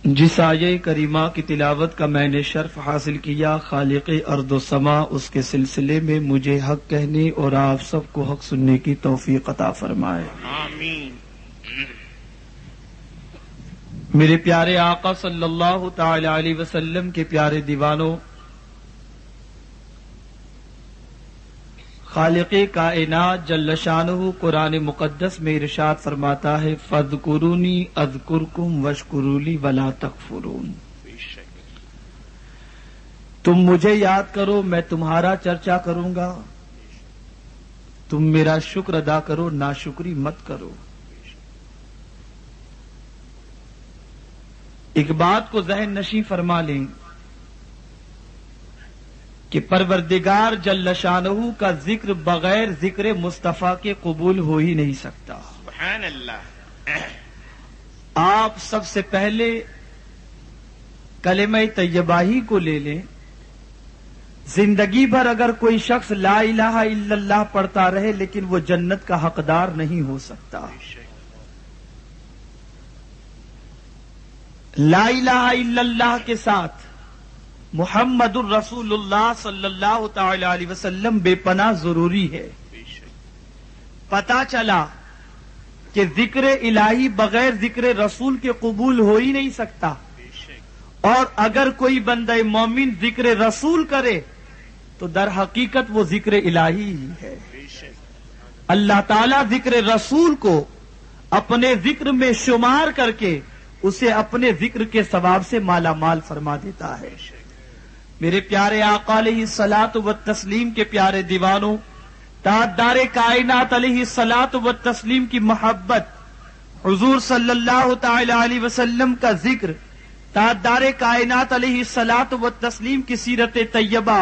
جس آیہ کریمہ کی تلاوت کا میں نے شرف حاصل کیا، خالق ارض و سما اس کے سلسلے میں مجھے حق کہنے اور آپ سب کو حق سننے کی توفیق عطا فرمائے، آمین۔ میرے پیارے آقا صلی اللہ تعالی علیہ وسلم کے پیارے دیوانوں، خالق کائنات جل شانہ قرآن مقدس میں ارشاد فرماتا ہے، فاذکرونی اذکرکم واشکروا لی ولا تکفرون۔ تم مجھے یاد کرو، میں تمہارا چرچا کروں گا، تم میرا شکر ادا کرو، ناشکری مت کرو۔ ایک بات کو ذہن نشیں فرما لیں کہ پروردگار جل شانہ کا ذکر بغیر ذکر مصطفیٰ کے قبول ہو ہی نہیں سکتا۔ سبحان اللہ۔ آپ سب سے پہلے کلمہ طیبہ ہی کو لے لیں، زندگی بھر اگر کوئی شخص لا الہ الا اللہ پڑھتا رہے لیکن وہ جنت کا حقدار نہیں ہو سکتا۔ لا الہ الا اللہ کے ساتھ محمد الرسول اللہ صلی اللہ تعالی علیہ وسلم بے پناہ ضروری ہے۔ پتا چلا کہ ذکر الہی بغیر ذکر رسول کے قبول ہو ہی نہیں سکتا، اور اگر کوئی بندہ مومن ذکر رسول کرے تو در حقیقت وہ ذکر الہی ہی ہے۔ اللہ تعالیٰ ذکر رسول کو اپنے ذکر میں شمار کر کے اسے اپنے ذکر کے ثواب سے مالا مال فرما دیتا ہے۔ میرے پیارے آقا علیہ الصلاۃ والتسلیم کے پیارے دیوانوں، تاجدار کائنات علیہ الصلاۃ والتسلیم کی محبت، حضور صلی اللہ تعالی علیہ وسلم کا ذکر، تاجدار کائنات علیہ الصلاۃ والتسلیم کی سیرت طیبہ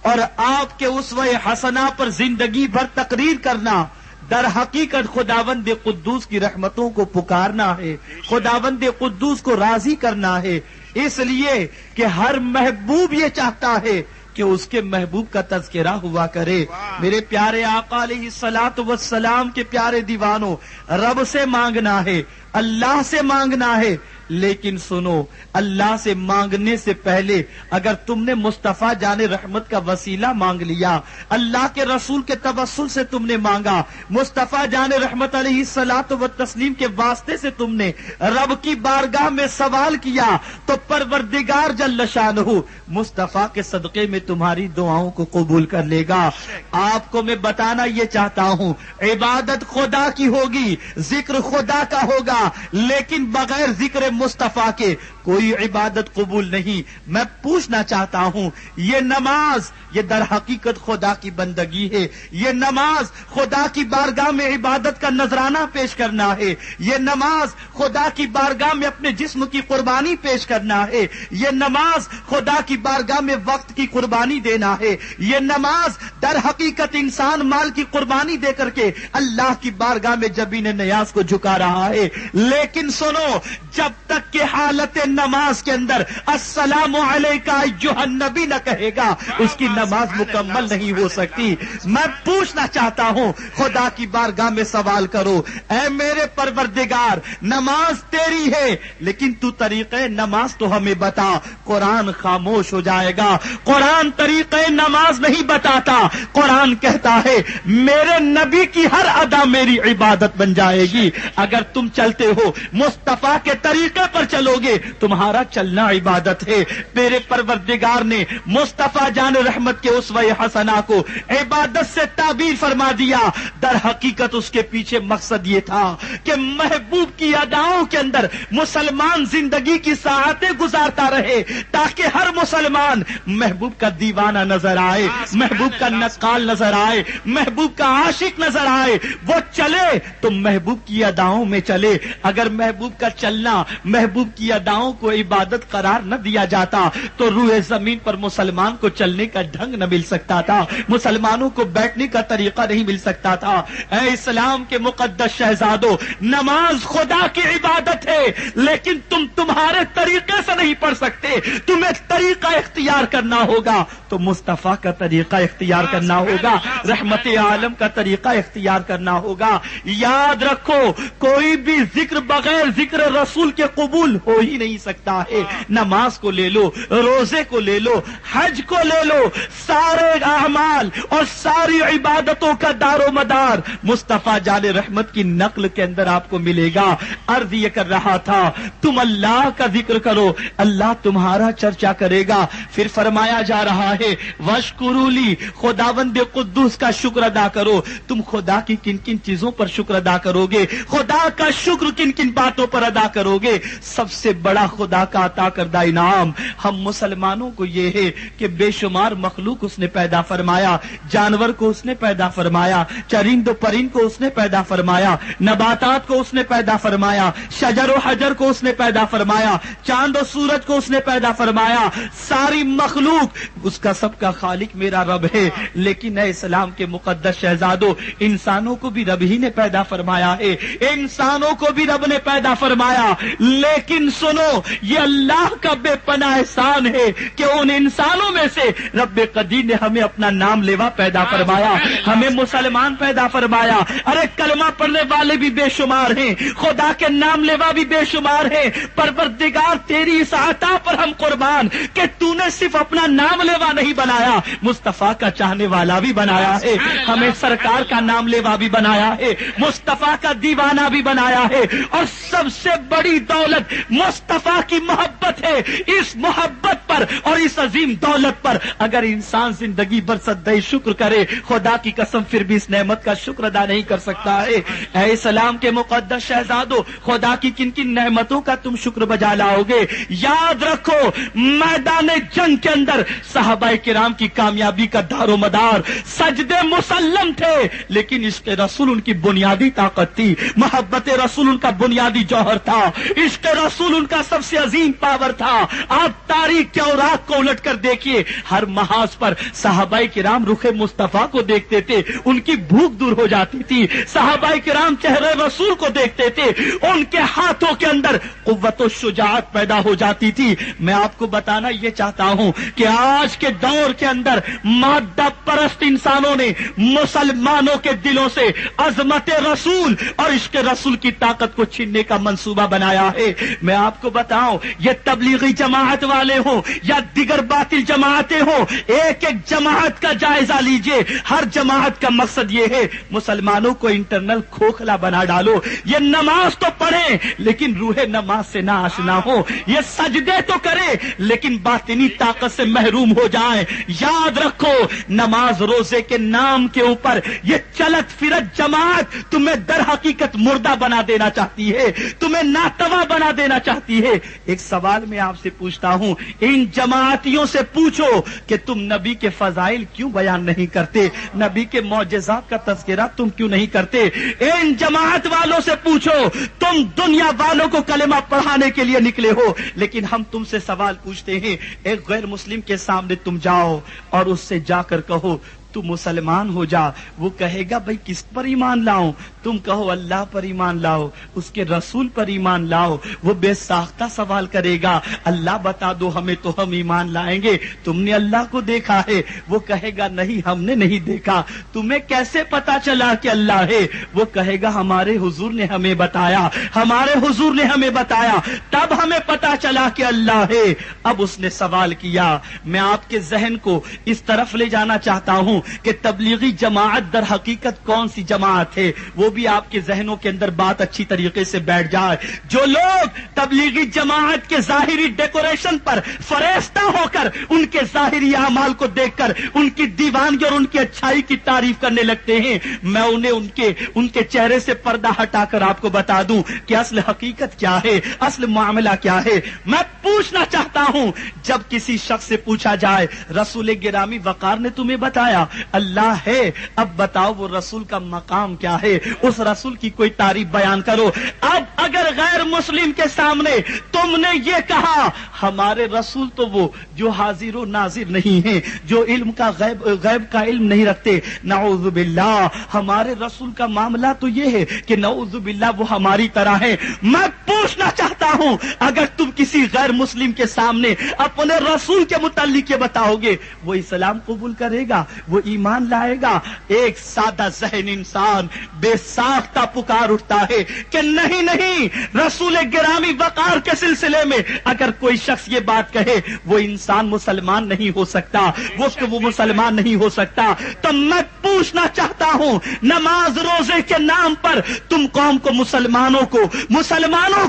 اور آپ کے اسوہ حسنہ پر زندگی بھر تقریر کرنا، در حقیقت خداوند قدوس کی رحمتوں کو پکارنا ہے، خداوند قدوس کو راضی کرنا ہے، اس لیے کہ ہر محبوب یہ چاہتا ہے کہ اس کے محبوب کا تذکرہ ہوا کرے۔ میرے پیارے آقا علیہ الصلاۃ والسلام کے پیارے دیوانوں، رب سے مانگنا ہے، اللہ سے مانگنا ہے، لیکن سنو، اللہ سے مانگنے سے پہلے اگر تم نے مصطفیٰ جان رحمت کا وسیلہ مانگ لیا، اللہ کے رسول کے توسل سے تم نے مانگا، مصطفیٰ جان رحمت علیہ الصلاۃ والتسلیم کے واسطے سے تم نے رب کی بارگاہ میں سوال کیا، تو پروردگار جل شانہ مصطفیٰ کے صدقے میں تمہاری دعاؤں کو قبول کر لے گا۔ آپ کو میں بتانا یہ چاہتا ہوں، عبادت خدا کی ہوگی، ذکر خدا کا ہوگا، لیکن بغیر ذکر مصطفیٰ کے کوئی عبادت قبول نہیں۔ میں پوچھنا چاہتا ہوں، یہ نماز یہ در حقیقت خدا کی بندگی ہے، یہ نماز خدا کی بارگاہ میں عبادت کا نذرانہ پیش کرنا ہے، یہ نماز خدا کی بارگاہ میں اپنے جسم کی قربانی پیش کرنا ہے، یہ نماز خدا کی بارگاہ میں وقت کی قربانی دینا ہے، یہ نماز در حقیقت انسان مال کی قربانی دے کر کے اللہ کی بارگاہ میں جبین نیاز کو جھکا رہا ہے۔ لیکن سنو، جب تک کہ حالت نماز کے اندر السلام علیکہ ایھا النبی نہ کہے گا، اس کی نماز مکمل نہیں ہو سکتی۔ میں پوچھنا چاہتا ہوں، خدا کی بارگاہ میں سوال کرو، اے میرے پروردگار، نماز تیری ہے لیکن تو طریقہ نماز تو ہمیں بتا۔ قرآن خاموش ہو جائے گا، قرآن طریقہ نماز نہیں بتاتا، قرآن کہتا ہے میرے نبی کی ہر ادا میری عبادت بن جائے گی۔ اگر تم چلتے ہو مصطفیٰ کے طریقے پر چلو گے، تمہارا چلنا عبادت ہے۔ میرے پروردگار نے مصطفیٰ جان رحمت کے اسوہ حسنہ کو عبادت سے تعبیر فرما دیا، در حقیقت اس کے پیچھے مقصد یہ تھا کہ محبوب کی اداؤں کے اندر مسلمان زندگی کی ساعتیں گزارتا رہے، تاکہ ہر مسلمان محبوب کا دیوانہ نظر آئے، محبوب کا نقال نظر آئے، محبوب کا عاشق نظر آئے۔ وہ چلے تو محبوب کی اداؤں میں چلے۔ اگر محبوب کا چلنا محبوب کی اداؤں کو عبادت قرار نہ دیا جاتا تو روح زمین پر مسلمان کو چلنے کا ڈھنگ نہ مل سکتا تھا، مسلمانوں کو بیٹھنے کا طریقہ نہیں مل سکتا تھا۔ اے اسلام کے مقدس شہزادوں، نماز خدا کی عبادت ہے، لیکن تم تمہارے طریقے سے نہیں پڑھ سکتے، تمہیں طریقہ اختیار کرنا ہوگا، تو مصطفیٰ کا طریقہ اختیار کرنا ہوگا، رحمت عالم کا طریقہ اختیار کرنا ہوگا۔ یاد رکھو، کوئی بھی ذکر بغیر ذکر رسول کے قبول ہو ہی نہیں سکتا ہے. نماز کو لے لو، روزے کو لے لو، حج کو لے لو، سارے اعمال اور ساری عبادتوں کا دار و مدار مصطفیٰ جان رحمت کی نقل کے اندر آپ کو ملے گا. عرض یہ کر رہا تھا تم اللہ کا ذکر کرو، اللہ تمہارا چرچا کرے گا. پھر فرمایا جا رہا ہے واشکروا لی، خداوند قدوس کا شکر ادا کرو. تم خدا کی کن کن چیزوں پر شکر ادا کرو گے؟ خدا کا شکر کن کن باتوں پر ادا کرو گے؟ سب سے بڑا خدا کا عطا کردہ انعام ہم مسلمانوں کو یہ ہے کہ بے شمار مخلوق اس نے پیدا فرمایا. جانور کو اس نے پیدا فرمایا، چرند و پرند کو اس نے پیدا فرمایا، نباتات کو اس نے پیدا فرمایا، شجر و حجر کو اس نے پیدا فرمایا، چاند و سورج کو اس نے پیدا فرمایا. ساری مخلوق اس کا سب کا خالق میرا رب ہے. لیکن اے اسلام کے مقدس شہزادوں، انسانوں کو بھی رب ہی نے پیدا فرمایا ہے، انسانوں کو بھی رب نے پیدا فرمایا. لیکن سنو، یہ اللہ کا بے پناہ احسان ہے کہ ان انسانوں میں سے رب قدیر نے ہمیں اپنا نام لیوا پیدا فرمایا، ہمیں مسلمان پیدا فرمایا. ارے کلمہ پڑھنے والے بھی بے شمار ہیں، خدا کے نام لیوا بھی بے شمار ہیں. پروردگار تیری اس عطا پر ہم قربان کہ تو نے صرف اپنا نام لیوا نہیں بنایا، مصطفیٰ کا چاہنے والا بھی بنایا ہے، ہمیں سرکار کا نام لیوا بھی بنایا ہے، مصطفیٰ کا دیوانہ بھی بنایا ہے. اور سب سے بڑی دولت مصطفیٰ کی محبت ہے. اس محبت پر اور اس عظیم دولت پر اگر انسان زندگی بھر سجدہ شکر کرے، خدا کی قسم پھر بھی اس نعمت کا شکر ادا نہیں کر سکتا ہے. اے اسلام کے مقدس شہزادوں، خدا کی کن کن نعمتوں کا تم شکر بجا لاؤ گے؟ یاد رکھو، میدان جنگ کے اندر صحابہ کرام کی کامیابی کا دار و مدار سجدے مسلم تھے، لیکن عشق رسول ان کی بنیادی طاقت تھی، محبت رسول ان کا بنیادی جوہر تھا، عشق رسول ان کا سب سے عظیم پاور تھا. آپ تاریخ کے اوراق کو الٹ کر دیکھیے، ہر محاذ پر صحابہ کرام رخ مصطفیٰ کو دیکھتے تھے، ان کی بھوک دور ہو جاتی تھی. صحابہ کرام چہرے رسول کو دیکھتے تھے، ان کے ہاتھوں کے اندر قوت و شجاعت پیدا ہو جاتی تھی. میں آپ کو بتانا یہ چاہتا ہوں کہ آج کے دور کے اندر مادہ پرست انسانوں نے مسلمانوں کے دلوں سے عظمت رسول اور عشق رسول کی طاقت کو چھیننے کا منصوبہ بنایا ہے. میں آپ کو بتاؤں، یہ تبلیغی جماعت والے ہوں یا دیگر باطل جماعتیں ہوں، ایک ایک جماعت کا جائزہ لیجئے. ہر جماعت کا مقصد یہ ہے مسلمانوں کو انٹرنل کھوکھلا بنا ڈالو. یہ نماز تو پڑھیں لیکن روح نماز سے نہ آشنا ہو، یہ سجدے تو کریں لیکن باطنی طاقت سے محروم ہو جائیں. یاد رکھو، نماز روزے کے نام کے اوپر یہ چلت فرت جماعت تمہیں در حقیقت مردہ بنا دینا چاہتی ہے، تمہیں ناتوا بنا دینا چاہتی ہے. ایک سوال میں آپ سے پوچھتا ہوں، ان جماعتیوں سے پوچھو کہ تم نبی کے فضائل کیوں بیان نہیں کرتے، نبی کے معجزات کا تذکرہ تم کیوں نہیں کرتے؟ ان جماعت والوں سے پوچھو، تم دنیا والوں کو کلمہ پڑھانے کے لیے نکلے ہو، لیکن ہم تم سے سوال پوچھتے ہیں، ایک غیر مسلم کے سامنے تم جاؤ اور اس سے جا کر کہو تو مسلمان ہو جا، وہ کہے گا بھائی کس پر ایمان لاؤں؟ تم کہو اللہ پر ایمان لاؤ، اس کے رسول پر ایمان لاؤ، وہ بے ساختہ سوال کرے گا اللہ بتا دو ہمیں تو ہم ایمان لائیں گے، تم نے اللہ کو دیکھا ہے؟ وہ کہے گا نہیں ہم نے نہیں دیکھا. تمہیں کیسے پتا چلا کہ اللہ ہے؟ وہ کہے گا ہمارے حضور نے ہمیں بتایا، ہمارے حضور نے ہمیں بتایا، تب ہمیں پتا چلا کہ اللہ ہے. اب اس نے سوال کیا. میں آپ کے ذہن کو اس طرف لے جانا چاہتا ہوں کہ تبلیغی جماعت در حقیقت کون سی جماعت ہے، وہ بھی آپ کے ذہنوں کے اندر بات اچھی طریقے سے بیٹھ جائے. جو لوگ تبلیغی جماعت کے ظاہری ڈیکوریشن پر فریفتہ ہو کر ان کے ظاہری اعمال کو دیکھ کر ان کی دیوانگی اور ان کی اچھائی کی تعریف کرنے لگتے ہیں، میں انہیں ان کے چہرے سے پردہ ہٹا کر آپ کو بتا دوں کہ اصل حقیقت کیا ہے، اصل معاملہ کیا ہے. میں پوچھنا چاہتا ہوں، جب کسی شخص سے پوچھا جائے رسول گرامی وقار نے تمہیں بتایا اللہ ہے، اب بتاؤ وہ رسول کا مقام کیا ہے، اس رسول کی کوئی تعریف بیان کرو. اب اگر غیر مسلم کے سامنے تم نے یہ کہا ہمارے رسول تو وہ جو حاضر و ناظر نہیں ہیں، جو علم کا غیب کا علم نہیں رکھتے، نعوذ باللہ، ہمارے رسول کا معاملہ تو یہ ہے کہ نعوذ باللہ وہ ہماری طرح ہے. میں پوچھنا چاہتا ہوں، اگر تم کسی غیر مسلم کے سامنے اپنے رسول کے متعلق یہ بتاؤ گے، وہ اسلام قبول کرے گا؟ وہ وہ ایمان لائے گا؟ ایک سادہ ذہن انسان بے ساختہ پکار اٹھتا ہے کہ نہیں نہیں، رسول گرامی وقار کے سلسلے میں اگر کوئی شخص یہ بات کہے وہ انسان مسلمان نہیں ہو سکتا، وہ مسلمان نہیں ہو سکتا، تو میں پوچھنا چاہتا ہوں، نماز روزے کے نام پر تم قوم کو مسلمانوں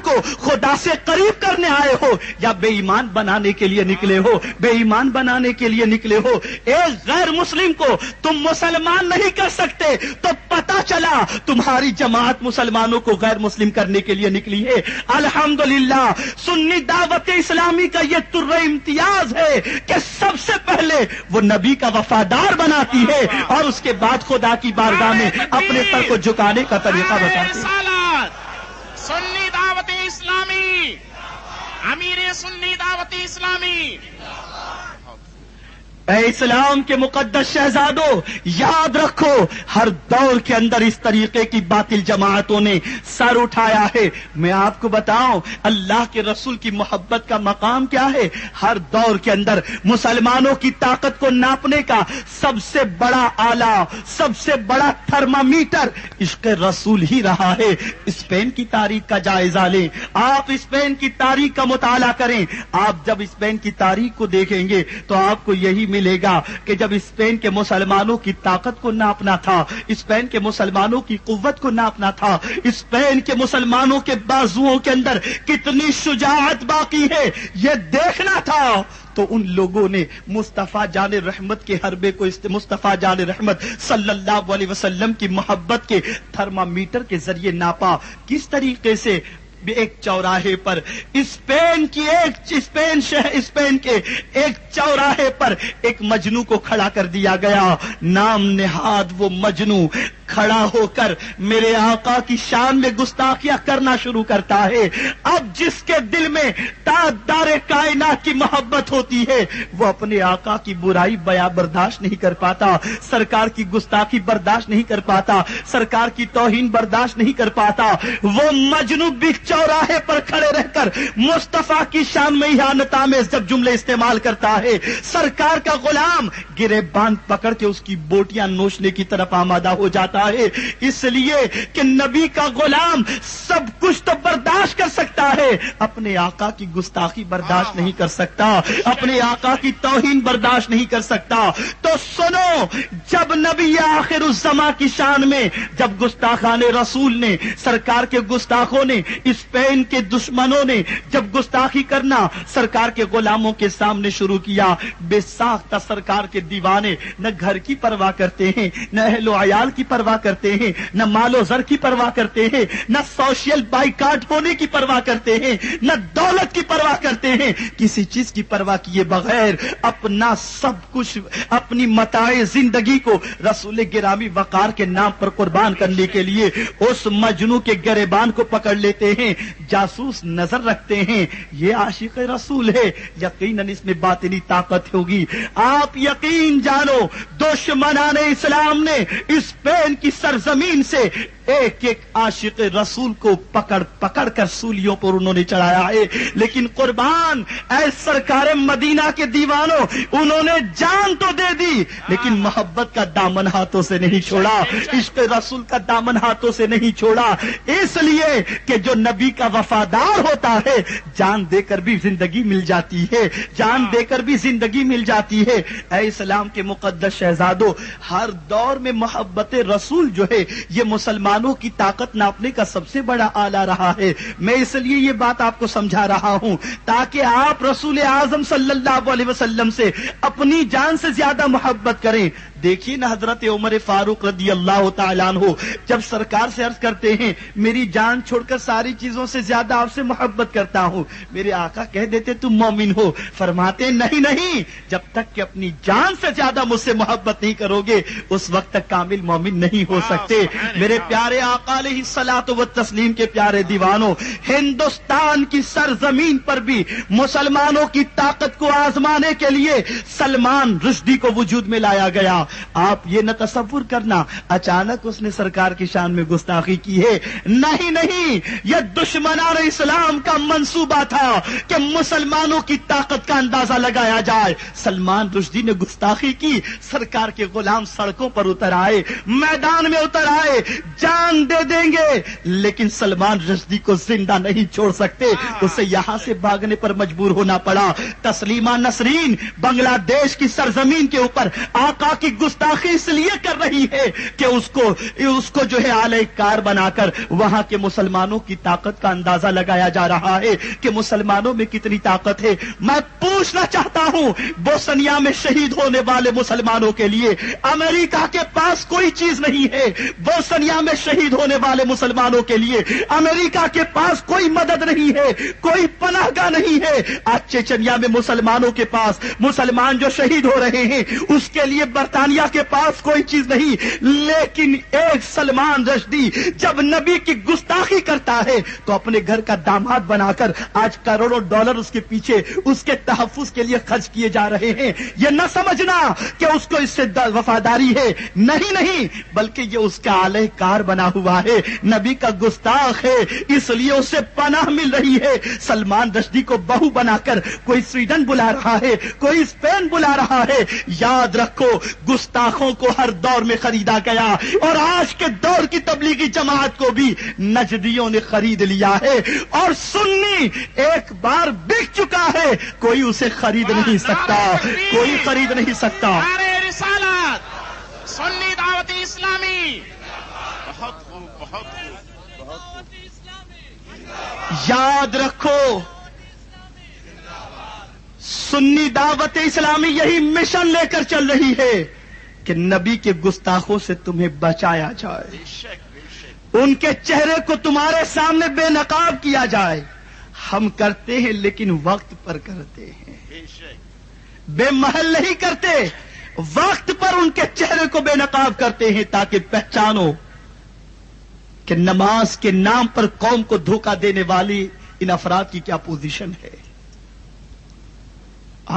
کو خدا سے قریب کرنے آئے ہو یا بے ایمان بنانے کے لیے نکلے ہو؟ بے ایمان بنانے کے لیے نکلے ہو۔ ایک غیر مسلم کو تم مسلمان نہیں کر سکتے تو پتہ چلا تمہاری جماعت مسلمانوں کو غیر مسلم کرنے کے لیے نکلی ہے۔ الحمدللہ سنی دعوت اسلامی کا یہ تر امتیاز ہے کہ سب سے پہلے وہ نبی کا وفادار بناتی ہے اور اس کے بعد خدا کی بارگاہ میں اپنے سر کو جھکانے کا طریقہ بتاتی ہے۔ سنی دعوت اسلامی، امیر سنی دعوت اسلامی۔ اے اسلام کے مقدس شہزادوں، یاد رکھو ہر دور کے اندر اس طریقے کی باطل جماعتوں نے سر اٹھایا ہے۔ میں آپ کو بتاؤں اللہ کے رسول کی محبت کا مقام کیا ہے؟ ہر دور کے اندر مسلمانوں کی طاقت کو ناپنے کا سب سے بڑا آلہ، سب سے بڑا تھرمامیٹر عشق رسول ہی رہا ہے۔ اسپین کی تاریخ کا جائزہ لیں، آپ اسپین کی تاریخ کا مطالعہ کریں۔ آپ جب اسپین کی تاریخ کو دیکھیں گے تو آپ کو یہی ملے گا کہ جب اسپین کے مسلمانوں کی طاقت کو ناپنا تھا، اسپین کے مسلمانوں کی قوت کو ناپنا تھا، اسپین کے مسلمانوں کے بازوؤں کے اندر کتنی شجاعت باقی ہے یہ دیکھنا تھا، تو ان لوگوں نے مصطفیٰ جان رحمت کے حربے کو مصطفیٰ جان رحمت صلی اللہ علیہ وسلم کی محبت کے تھرمامیٹر کے ذریعے ناپا۔ کس طریقے سے؟ ایک چوراہے پر اسپین کے ایک چوراہے پر ایک مجنو کو کھڑا کر دیا گیا، نام نہاد وہ مجنو کھڑا ہو کر میرے آقا کی شان میں گستاخیاں کرنا شروع کرتا ہے۔ اب جس کے دل میں تاجدار کائنات کی محبت ہوتی ہے وہ اپنے آقا کی برائی برداشت نہیں کر پاتا، سرکار کی گستاخی برداشت نہیں کر پاتا، سرکار کی توہین برداشت نہیں کر پاتا۔ وہ مجنو بھی چوراہے پر کھڑے رہ کر مصطفیٰ کی شان میں اہانت آمیز جب جملے استعمال کرتا ہے، سرکار کا غلام گریبان پکڑ کے اس کی بوٹیاں نوچنے کی طرف آمادہ ہو جاتا ہے، اس لیے کہ نبی کا غلام سب کچھ تو برداشت کر سکتا ہے، اپنے آقا کی گستاخی برداشت نہیں کر سکتا، اپنے آقا کی توہین برداشت نہیں کر سکتا۔ تو سنو، جب نبی آخر الزماں کی شان میں جب گستاخان رسول نے، سرکار کے گستاخوں نے، اسپین کے دشمنوں نے جب گستاخی کرنا سرکار کے غلاموں کے سامنے شروع کیا، بے ساختہ سرکار کے دیوانے نہ گھر کی پرواہ کرتے ہیں، نہ اہل و عیال کی پرواہ کرتے ہیں، نہ مال و زر کی پرواہ کرتے ہیں، نہ سوشل بائیکاٹ ہونے کی پرواہ کرتے ہیں، نہ دولت کی پرواہ کرتے ہیں، کسی چیز کی پرواہ کیے بغیر اپنا سب کچھ، اپنی متاع زندگی کو رسول گرامی وقار کے نام پر قربان کرنے کے لیے اس مجنو کے گریبان کو پکڑ لیتے ہیں، جاسوس نظر رکھتے ہیں، یہ عاشق رسول ہے، یقیناً اس میں باطنی طاقت ہوگی۔ آپ یقین جانو دشمنان اسلام نے اسپین کی سرزمین سے ایک ایک عاشق رسول کو پکڑ پکڑ کر سولیوں پر انہوں نے چڑھایا ہے، لیکن قربان اے سرکار مدینہ کے دیوانوں، انہوں نے جان تو دے دی لیکن محبت کا دامن ہاتھوں سے نہیں چھوڑا، عشق رسول کا دامن ہاتھوں سے نہیں چھوڑا، اس لیے کہ جو نبی کا وفادار ہوتا ہے جان دے کر بھی زندگی مل جاتی ہے، جان دے کر بھی زندگی مل جاتی ہے۔ اے اسلام کے مقدس شہزادوں، ہر دور میں محبت رسول جو ہے یہ مسلمانوں کی طاقت ناپنے کا سب سے بڑا آلہ رہا ہے۔ میں اس لیے یہ بات آپ کو سمجھا رہا ہوں تاکہ آپ رسول اعظم صلی اللہ علیہ وسلم سے اپنی جان سے زیادہ محبت کریں۔ دیکھیے نا حضرت عمر فاروق رضی اللہ تعالیٰ عنہ جب سرکار سے عرض کرتے ہیں میری جان چھوڑ کر ساری چیزوں سے زیادہ آپ سے محبت کرتا ہوں، میرے آقا کہہ دیتے تم مومن ہو، فرماتے نہیں نہیں، جب تک کہ اپنی جان سے زیادہ مجھ سے محبت نہیں کرو گے اس وقت تک کامل مومن نہیں ہو سکتے۔ میرے پیارے آقا علیہ الصلوۃ والتسلیم کے پیارے دیوانوں، ہندوستان کی سرزمین پر بھی مسلمانوں کی طاقت کو آزمانے کے لیے سلمان رشدی کو وجود میں لایا گیا، آپ یہ نہ تصور کرنا اچانک اس نے سرکار کی شان میں گستاخی کی ہے، نہیں نہیں، یہ دشمنان اسلام کا منصوبہ تھا کہ مسلمانوں کی طاقت کا اندازہ لگایا جائے۔ سلمان رشدی نے گستاخی کی، سرکار کے غلام سڑکوں پر اتر آئے، میدان میں اتر آئے، جان دے دیں گے، لیکن سلمان رشدی کو زندہ نہیں چھوڑ سکتے، اسے یہاں سے بھاگنے پر مجبور ہونا پڑا۔ تسلیمہ نسرین بنگلہ دیش کی سرزمین کے اوپر آقا کی گستاخی اس لیے کر رہی ہے کہ اس کو جو ہے آلہ کار بنا کر وہاں کے مسلمانوں کی طاقت کا اندازہ لگایا جا رہا ہے کہ مسلمانوں میں کتنی طاقت ہے۔ میں پوچھنا چاہتا ہوں، بوسنیا میں شہید ہونے والے مسلمانوں کے لیے امریکہ کے پاس کوئی چیز نہیں ہے، بوسنیا میں شہید ہونے والے مسلمانوں کے لیے امریکہ کے پاس کوئی مدد نہیں ہے، کوئی پناہ گاہ نہیں ہے۔ آج چیچنیا میں مسلمانوں کے پاس، مسلمان جو شہید ہو رہے ہیں اس کے لیے برطانیہ کے پاس کوئی چیز نہیں، لیکن ایک سلمان رشدی جب نبی کی گستاخی کرتا ہے تو اپنے گھر کا داماد بنا کر آج کروڑوں ڈالر اس کے پیچھے اس کے تحفظ کے لیے خرچ کیے جا رہے ہیں۔ یہ نہ سمجھنا کہ اس کو اس سے وفاداری ہے، نہیں نہیں، بلکہ یہ اس کا آلہ کار بنا ہوا ہے، نبی کا گستاخ ہے، اس لیے اسے پناہ مل رہی ہے۔ سلمان رشدی کو بہو بنا کر کوئی سویڈن بلا رہا ہے، کوئی اسپین بلا رہا ہے۔ یاد رکھو، گستاخوں کو ہر دور میں خریدا گیا، اور آج کے دور کی تبلیغی جماعت کو بھی نجدیوں نے خرید لیا ہے، اور سنی ایک بار بک چکا ہے، کوئی اسے خرید نہیں سکتا، کوئی خرید نہیں سکتا۔ نعرہ رسالت، سنی دعوت اسلامی، بہت خوب، بہت خوب، بہت خوب۔ یاد رکھو، سنی دعوت اسلامی یہی مشن لے کر چل رہی ہے کہ نبی کے گستاخوں سے تمہیں بچایا جائے، ان کے چہرے کو تمہارے سامنے بے نقاب کیا جائے۔ ہم کرتے ہیں لیکن وقت پر کرتے ہیں، بے محل نہیں کرتے، وقت پر ان کے چہرے کو بے نقاب کرتے ہیں تاکہ پہچانو کہ نماز کے نام پر قوم کو دھوکہ دینے والی ان افراد کی کیا پوزیشن ہے۔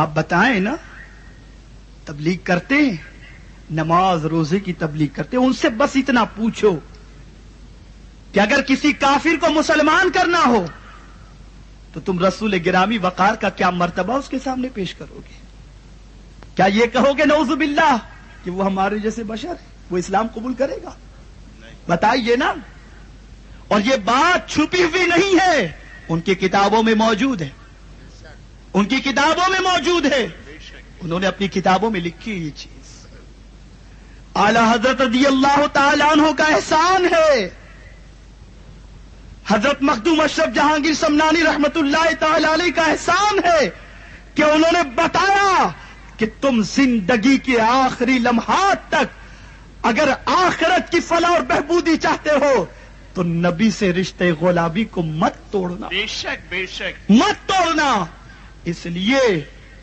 آپ بتائیں نا، تبلیغ کرتے ہیں، نماز روزے کی تبلیغ کرتے ہیں، ان سے بس اتنا پوچھو کہ اگر کسی کافر کو مسلمان کرنا ہو تو تم رسول گرامی وقار کا کیا مرتبہ اس کے سامنے پیش کرو گے؟ کیا یہ کہو گے نعوذ باللہ کہ وہ ہمارے جیسے بشر ہے، وہ اسلام قبول کرے گا؟ بتائیے نا۔ اور یہ بات چھپی ہوئی نہیں ہے، ان کی کتابوں میں موجود ہے، ان کی کتابوں میں موجود ہے، انہوں نے اپنی کتابوں میں لکھی یہ چیز۔ اعلی حضرت رضی اللہ تعالیٰ عنہ کا احسان ہے، حضرت مخدوم اشرف جہانگیر سمنانی رحمت اللہ تعالی علیہ کا احسان ہے کہ انہوں نے بتایا کہ تم زندگی کے آخری لمحات تک اگر آخرت کی فلاح اور بہبودی چاہتے ہو تو نبی سے رشتے غلامی کو مت توڑنا، بے شک بے شک مت توڑنا، اس لیے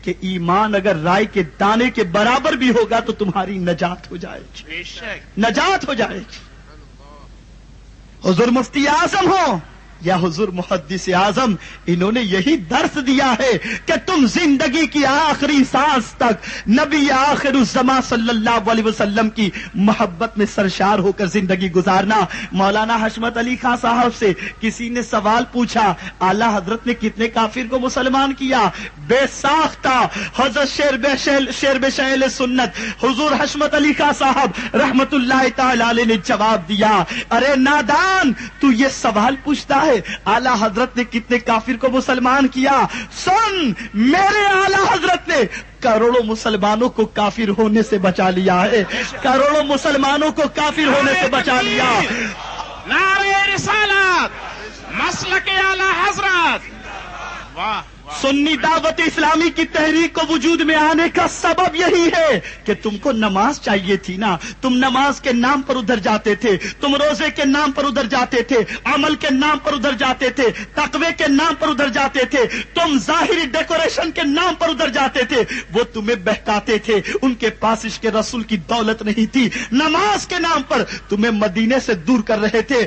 کہ ایمان اگر رائے کے دانے کے برابر بھی ہوگا تو تمہاری نجات ہو جائے گی، بے شک نجات ہو جائے گی۔ حضور مفتی اعظم ہو یا حضور محدث اعظم، انہوں نے یہی درس دیا ہے کہ تم زندگی کی آخری سانس تک نبی آخر الزمان صلی اللہ علیہ وسلم کی محبت میں سرشار ہو کر زندگی گزارنا۔ مولانا حشمت علی خان صاحب سے کسی نے سوال پوچھا، اعلی حضرت نے کتنے کافر کو مسلمان کیا؟ بے ساختہ حضرت شیر بشیل سنت حضور حشمت علی خان صاحب رحمت اللہ تعالی علیہ نے جواب دیا، ارے نادان، تو یہ سوال پوچھتا ہے اعلی حضرت نے کتنے کافر کو مسلمان کیا؟ سن، میرے اعلی حضرت نے کروڑوں مسلمانوں کو کافر ہونے سے بچا لیا ہے، کروڑوں مسلمانوں کو کافر ہونے سے بچا لیا۔ نعرہ رسالت، مسلک اعلی حضرت، واہ۔ سنی دعوت اسلامی کی تحریک کو وجود میں آنے کا سبب یہی ہے کہ تم کو نماز چاہیے تھی نا، تم نماز کے نام پر ادھر جاتے تھے، تم روزے کے نام پر ادھر جاتے تھے، عمل کے نام پر ادھر جاتے تھے، تقوی کے نام پر ادھر جاتے تھے، تم ظاہری ڈیکوریشن کے نام پر ادھر جاتے تھے، وہ تمہیں بہکاتے تھے، ان کے پاس عشق رسول کی دولت نہیں تھی، نماز کے نام پر تمہیں مدینے سے دور کر رہے تھے۔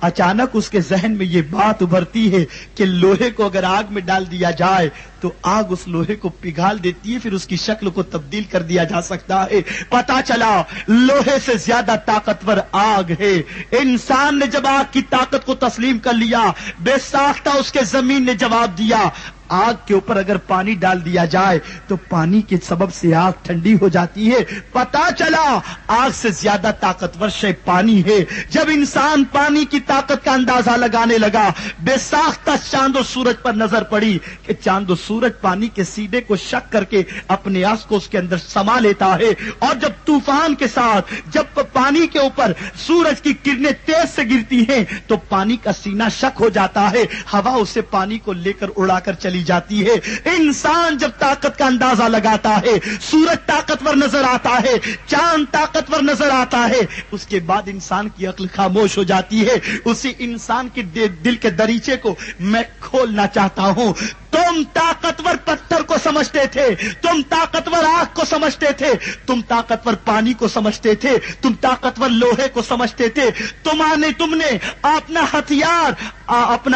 اچانک اس کے ذہن میں یہ بات ابھرتی ہے کہ لوہے کو اگر آگ میں ڈال دیا جائے تو آگ اس لوہے کو پگھال دیتی ہے، پھر اس کی شکل کو تبدیل کر دیا جا سکتا ہے۔ پتا چلا لوہے سے زیادہ طاقتور آگ ہے۔ انسان نے جب آگ کی طاقت کو تسلیم کر لیا، بے ساختہ اس کے زمین نے جواب دیا۔ آگ کے اوپر اگر پانی ڈال دیا جائے تو پانی کے سبب سے آگ ٹھنڈی ہو جاتی ہے۔ پتا چلا آگ سے زیادہ طاقتور شے پانی ہے۔ جب انسان پانی کی طاقت کا اندازہ لگانے لگا، بے ساختہ چاند و سورج پر نظر پڑی کہ چاند و سورج پانی کے سیدھے کو شک کر کے اپنے آس کو اس کے اندر سما لیتا ہے، اور جب طوفان کے ساتھ جب پانی کے اوپر سورج کی کرنیں تیز سے گرتی ہیں تو پانی کا سینہ شک ہو جاتا ہے، ہوا اسے پانی کو لے کر اڑا کر چلی جاتی ہے۔ انسان جب طاقت کا اندازہ لگاتا ہے، سورج طاقتور نظر آتا ہے، چاند طاقتور نظر آتا ہے، اس کے بعد انسان کی عقل خاموش ہو جاتی ہے۔ اسی انسان کے دل کے دریچے کو میں کھولنا چاہتا ہوں۔ تم طاقتور پتھر کو سمجھتے تھے، تم طاقتور آگ کو سمجھتے تھے، تم طاقتور پانی کو سمجھتے تھے، تم طاقتور لوہے کو سمجھتے تھے۔ تم نے اپنا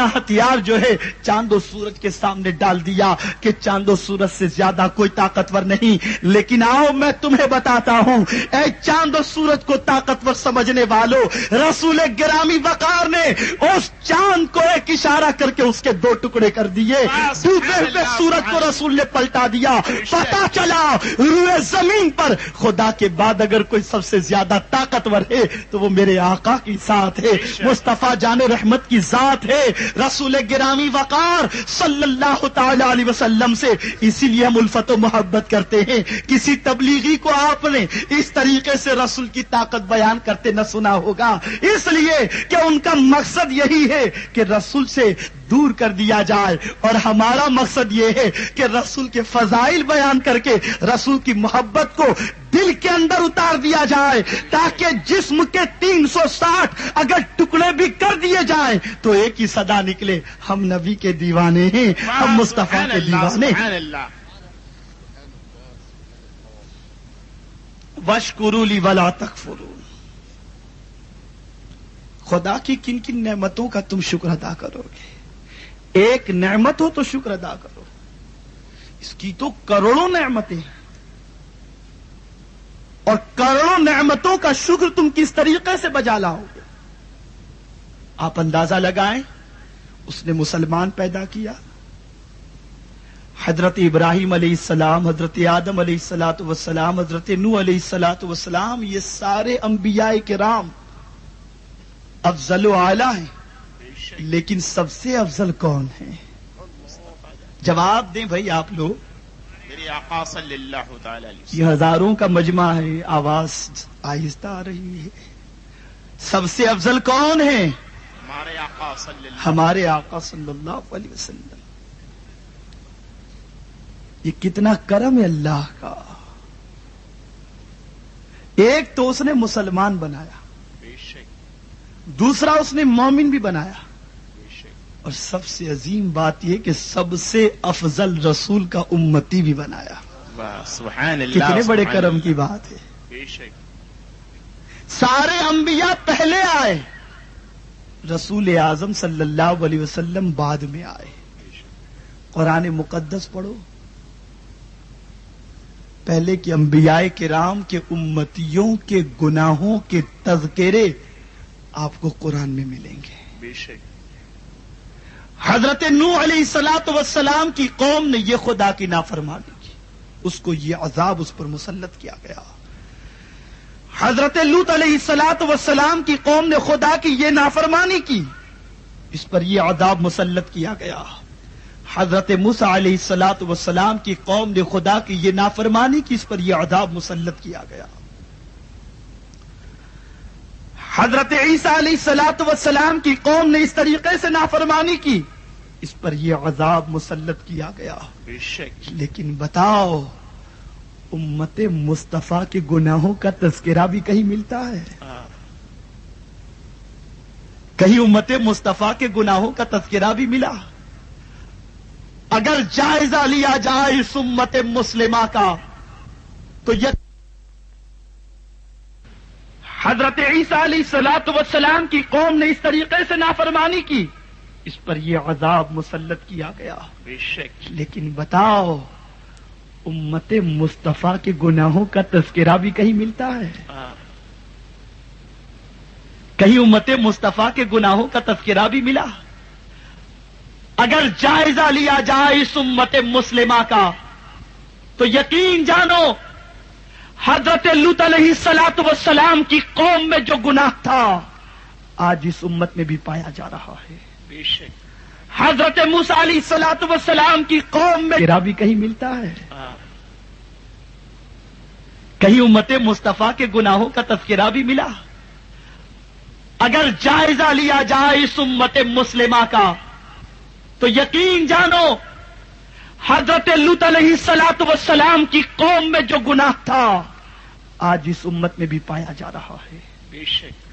ہتھیار جو ہے چاند و سورج کے سامنے ڈال دیا کہ چاند و سورج سے زیادہ کوئی طاقتور نہیں۔ لیکن آؤ میں تمہیں بتاتا ہوں، اے چاند و سورج کو طاقتور سمجھنے والوں، رسول گرامی وقار نے اس چاند کو ایک اشارہ کر کے اس کے دو ٹکڑے کر دیے، ڈوبے ہوئے سورج کو رسول نے پلٹا دیا۔ پتا چلا روئے زمین پر خدا کے بعد اگر کوئی سب سے زیادہ طاقتور ہے تو وہ میرے آقا کی ذات ہے، مصطفیٰ جان رحمت کی ذات ہے، رسول گرامی وقار صلی اللہ تعالی علیہ وسلم سے۔ اسی لیے ہم الفت و محبت کرتے ہیں۔ کسی تبلیغی کو آپ نے اس طریقے سے رسول کی طاقت بیان کرتے نہ سنا ہوگا، اس لیے کہ ان کا مقصد یہی ہے کہ رسول سے دور کر دیا جائے، اور ہمارا مقصد یہ ہے کہ رسول کے فضائل بیان کر کے رسول کی محبت کو دل کے اندر اتار دیا جائے، تاکہ جسم کے 360 اگر ٹکڑے بھی کر دیے جائیں تو ایک ہی صدا نکلے، ہم نبی کے دیوانے ہیں، ہم مصطفیٰ کے دیوانے ہیں۔ وَاشْكُرُوا لِي وَلَا تَكْفُرُونَ۔ خدا کی کن کن نعمتوں کا تم شکر ادا کرو گے؟ ایک نعمت ہو تو شکر ادا کرو، اس کی تو کروڑوں نعمتیں ہیں، اور کروڑوں نعمتوں کا شکر تم کس طریقے سے بجا لاؤ گے؟ آپ اندازہ لگائیں، اس نے مسلمان پیدا کیا، حضرت ابراہیم علیہ السلام، حضرت آدم علیہ الصلوۃ والسلام، حضرت نوح علیہ الصلوۃ والسلام، یہ سارے انبیاء کرام افضل و اعلیٰ ہیں، لیکن سب سے افضل کون ہیں؟ جواب دیں بھائی آپ لوگ۔ میرے آقا صلی اللہ تعالی علیہ وسلم۔ یہ ہزاروں کا مجمع ہے، آواز آہستہ آ رہی ہے۔ سب سے افضل کون ہیں؟ ہمارے آقا صلی اللہ، ہمارے آقا صلی اللہ علیہ وسلم۔ یہ کتنا کرم ہے اللہ کا۔ ایک تو اس نے مسلمان بنایا، بے شک، دوسرا اس نے مومن بھی بنایا، بے شک، اور سب سے عظیم بات یہ کہ سب سے افضل رسول کا امتی بھی بنایا۔ واہ سبحان اللہ، کتنے بڑے سبحان کرم اللہ، کی بات ہے۔ بے شک، سارے انبیاء پہلے آئے، رسول اعظم صلی اللہ علیہ وسلم بعد میں آئے۔ قرآن مقدس پڑھو، پہلے کے انبیاء کرام کے امتیوں کے گناہوں کے تذکرے آپ کو قرآن میں ملیں گے۔ بے شک، حضرت نوح علیہ الصلوۃ والسلام کی قوم نے یہ خدا کی نافرمانی کی، اس کو یہ عذاب اس پر مسلط کیا گیا۔ حضرت لوط علیہ الصلوۃ والسلام کی قوم نے خدا کی یہ نافرمانی کی، اس پر یہ عذاب مسلط کیا گیا۔ حضرت موسیٰ علیہ الصلوۃ والسلام کی قوم نے خدا کی یہ نافرمانی کی، اس پر یہ عذاب مسلط کیا گیا۔ حضرت عیسیٰ علیہ الصلوۃ والسلام کی قوم نے اس طریقے سے نافرمانی کی، اس پر یہ عذاب مسلط کیا گیا۔ بے شک، لیکن بتاؤ، امت مصطفیٰ کے گناہوں کا تذکرہ بھی کہیں ملتا ہے؟ کہیں امت مصطفیٰ کے گناہوں کا تذکرہ بھی ملا؟ اگر جائزہ لیا جائے اس امت مسلمہ کا تو یہ حضرت عیسیٰ علیہ الصلوۃ والسلام کی قوم نے اس طریقے سے نافرمانی کی، اس پر یہ عذاب مسلط کیا گیا۔ بے شک لیکن بتاؤ، امت مصطفیٰ کے گناہوں کا تذکرہ بھی کہیں ملتا ہے؟ کہیں امت مصطفیٰ کے گناہوں کا تذکرہ بھی ملا؟ اگر جائزہ لیا جائے اس امت مسلمہ کا تو یقین جانو حضرت لوط علیہ الصلوۃ والسلام کی قوم میں جو گناہ تھا آج اس امت میں بھی پایا جا رہا ہے۔ بے شک حضرت موسیٰ علیہ الصلوۃ والسلام کی قوم میں تذکرہ بھی کہیں ملتا ہے؟ کہیں امت مصطفیٰ کے گناہوں کا تذکرہ بھی ملا؟ اگر جائزہ لیا جائے اس امت مسلمہ کا تو یقین جانو حضرت لوط علیہ الصلوۃ والسلام کی قوم میں جو گناہ تھا آج اس امت میں بھی پایا جا رہا ہے۔ بے شک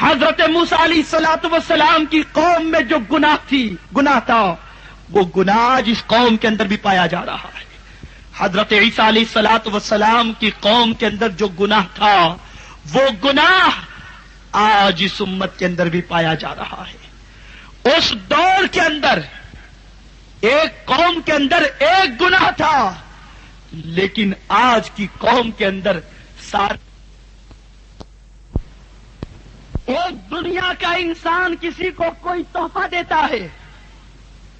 حضرت موسیٰ علیہ الصلوۃ والسلام کی قوم میں جو گناہ تھا وہ گناہ آج اس قوم کے اندر بھی پایا جا رہا ہے۔ حضرت عیسیٰ علیہ الصلوۃ والسلام کی قوم کے اندر جو گناہ تھا وہ گناہ آج اس امت کے اندر بھی پایا جا رہا ہے۔ اس دور کے اندر ایک قوم کے اندر ایک گناہ تھا، لیکن آج کی قوم کے اندر ایک دنیا کا انسان کسی کو کوئی تحفہ دیتا ہے،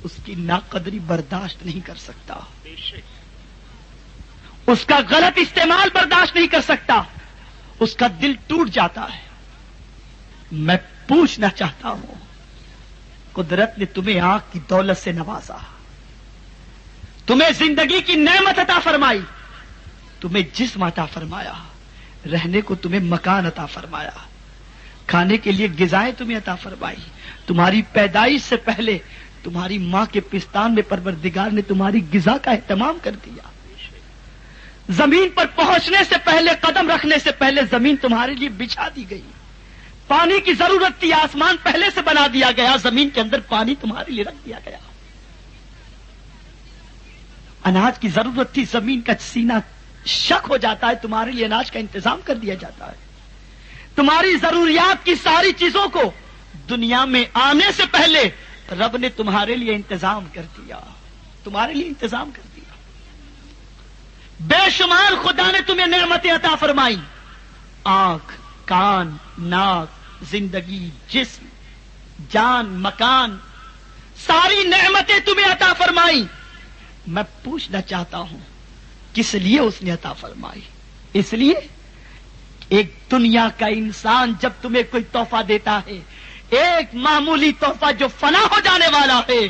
اس کی ناقدری برداشت نہیں کر سکتا، بے شک اس کا غلط استعمال برداشت نہیں کر سکتا، اس کا دل ٹوٹ جاتا ہے۔ میں پوچھنا چاہتا ہوں، قدرت نے تمہیں آنکھ کی دولت سے نوازا، تمہیں زندگی کی نعمت عطا فرمائی، تمہیں جسم عطا فرمایا، رہنے کو تمہیں مکان عطا فرمایا، کھانے کے لیے غذائیں تمہیں عطا فرمائی، تمہاری پیدائش سے پہلے تمہاری ماں کے پستان میں پروردگار نے تمہاری غذا کا اہتمام کر دیا، زمین پر پہنچنے سے پہلے، قدم رکھنے سے پہلے زمین تمہارے لیے بچھا دی گئی، پانی کی ضرورت تھی، آسمان پہلے سے بنا دیا گیا، زمین کے اندر پانی تمہارے لیے رکھ دیا گیا، اناج کی ضرورت تھی، زمین کا سینہ شک ہو جاتا ہے، تمہارے لیے اناج کا انتظام کر دیا جاتا ہے، تمہاری ضروریات کی ساری چیزوں کو دنیا میں آنے سے پہلے رب نے تمہارے لیے انتظام کر دیا، تمہارے لیے انتظام کر دیا، بے شمار خدا نے تمہیں نعمتیں عطا فرمائی، آنکھ، کان، ناک، زندگی، جسم، جان، مکان، ساری نعمتیں تمہیں عطا فرمائی۔ میں پوچھنا چاہتا ہوں کس لیے اس نے عطا فرمائی؟ اس لیے ایک دنیا کا انسان جب تمہیں کوئی تحفہ دیتا ہے، ایک معمولی تحفہ جو فنا ہو جانے والا ہے،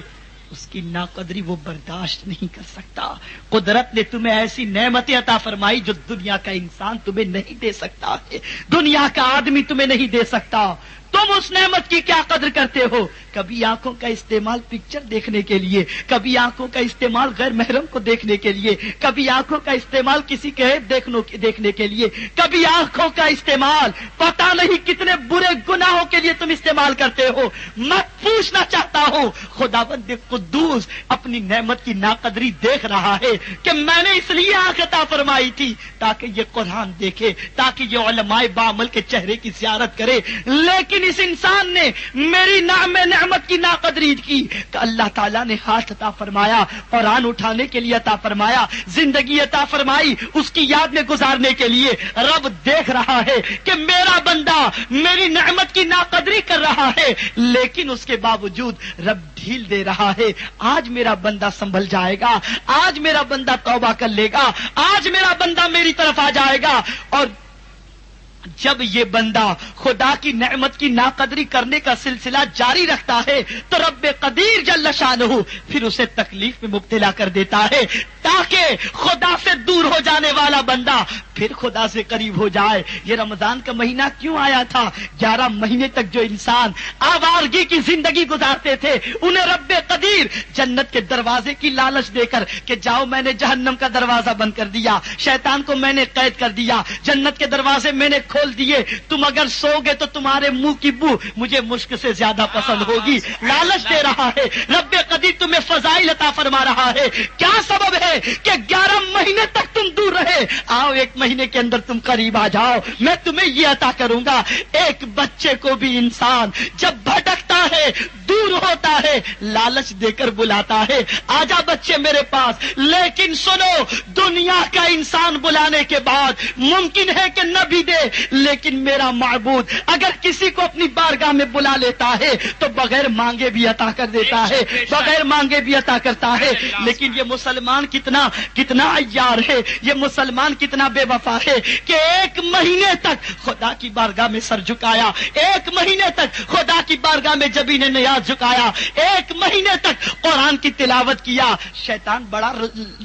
اس کی ناقدری وہ برداشت نہیں کر سکتا۔ قدرت نے تمہیں ایسی نعمتیں عطا فرمائی جو دنیا کا انسان تمہیں نہیں دے سکتا ہے، دنیا کا آدمی تمہیں نہیں دے سکتا۔ تم اس نعمت کی کیا قدر کرتے ہو؟ کبھی آنکھوں کا استعمال پکچر دیکھنے کے لیے، کبھی آنکھوں کا استعمال غیر محرم کو دیکھنے کے لیے، کبھی آنکھوں کا استعمال کسی کے عیب دیکھنے کے لیے، کبھی آنکھوں کا استعمال پتہ نہیں کتنے برے گناہوں کے لیے تم استعمال کرتے ہو۔ میں پوچھنا چاہتا ہوں، خداوند قدوس اپنی نعمت کی ناقدری دیکھ رہا ہے کہ میں نے اس لیے آنکھ عطا فرمائی تھی تاکہ یہ قرآن دیکھے، تاکہ یہ علماء بعمل کے چہرے کی زیارت کرے، لیکن اس انسان نے میری نعمت کی ناقدری کی کہ اللہ تعالیٰ نے ہاتھ عطا فرمایا، قرآن اٹھانے کے لیے عطا فرمایا، زندگی عطا فرمائی اس کی یاد میں گزارنے کے لیے۔ رب دیکھ رہا ہے کہ میرا بندہ میری نعمت کی ناقدری کر رہا ہے، لیکن اس کے باوجود رب ڈھیل دے رہا ہے۔ آج میرا بندہ سنبھل جائے گا، آج میرا بندہ توبہ کر لے گا، آج میرا بندہ میری طرف آ جائے گا۔ اور جب یہ بندہ خدا کی نعمت کی ناقدری کرنے کا سلسلہ جاری رکھتا ہے تو رب قدیر جل شانہ پھر اسے تکلیف میں مبتلا کر دیتا ہے تاکہ خدا سے دور ہو جانے والا بندہ پھر خدا سے قریب ہو جائے۔ یہ رمضان کا مہینہ کیوں آیا تھا؟ 11 مہینے تک جو انسان آوارگی کی زندگی گزارتے تھے انہیں رب قدیر جنت کے دروازے کی لالچ دے کر کہ جاؤ میں نے جہنم کا دروازہ بند کر دیا، شیطان کو میں نے قید کر دیا، جنت کے دروازے میں نے کھول دیے، تم اگر سو گے تو تمہارے منہ کی بو مجھے مشک سے زیادہ پسند ہوگی، لالچ دے رہا ہے۔ رب قدیر تمہیں فضائل عطا فرما رہا ہے۔ کیا سبب ہے کہ 11 مہینے تک تم دور رہے، آؤ 1 مہینے کے اندر تم قریب آ جاؤ، میں تمہیں یہ عطا کروں گا۔ ایک بچے کو بھی انسان جب بھٹکتا ہے، دور ہوتا ہے، لالچ دے کر بلاتا ہے، آجا بچے میرے پاس۔ لیکن سنو، دنیا کا انسان بلانے کے بعد ممکن ہے کہ نہ بھی دے، لیکن میرا معبود اگر کسی کو اپنی بارگاہ میں بلا لیتا ہے تو بغیر مانگے بھی عطا کر دیتا ہے، بغیر مانگے بھی عطا کرتا ہے۔ لیکن یہ مسلمان کتنا عیار ہے، یہ مسلمان کتنا بے وفا ہے کہ 1 مہینے تک خدا کی بارگاہ میں سر جھکایا، 1 مہینے تک خدا کی بارگاہ میں جبین نیاز جھکایا، 1 مہینے تک قرآن کی تلاوت کیا۔ شیطان بڑا